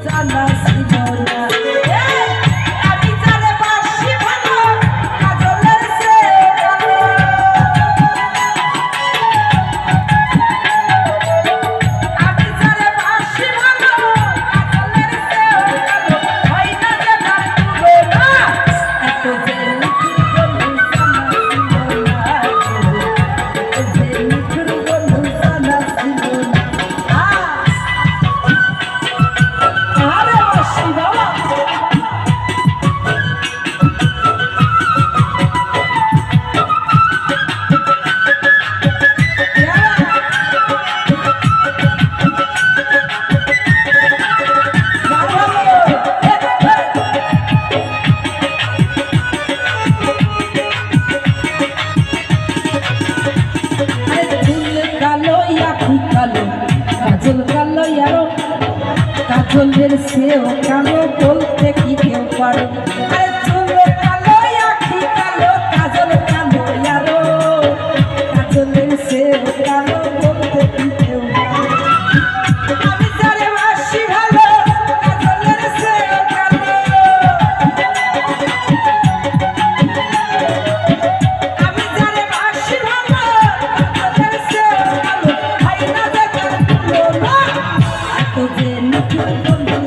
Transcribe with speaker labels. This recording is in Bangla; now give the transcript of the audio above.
Speaker 1: জানা ছিল না আমি জানে বাসি ভালো কাজলের চেয়ে ভালো আমি জানে বাসি ভালো কাজলের চেয়ে ভালো হয় না যে গান তুলো না এত যে নিঠুর বন্ধু জানা ছিল না এত যে নিঠুর বন্ধু জানা ছিল না আরে বাসি বাবা কাজলের সেও কালো বলতে কি কেউ পারো আরে চুল কালো আখি কালো কাজল কালো ইয়ারো কাজলের সেও কালো বলতে কি কেউ পারো আমি যারে বাসি ভালো কাজলের সেও কালো আমি যারে বাসি ভালো কাজলের সেও কালো হয় না যে কালো না এত যে নিঠুর বন্ধু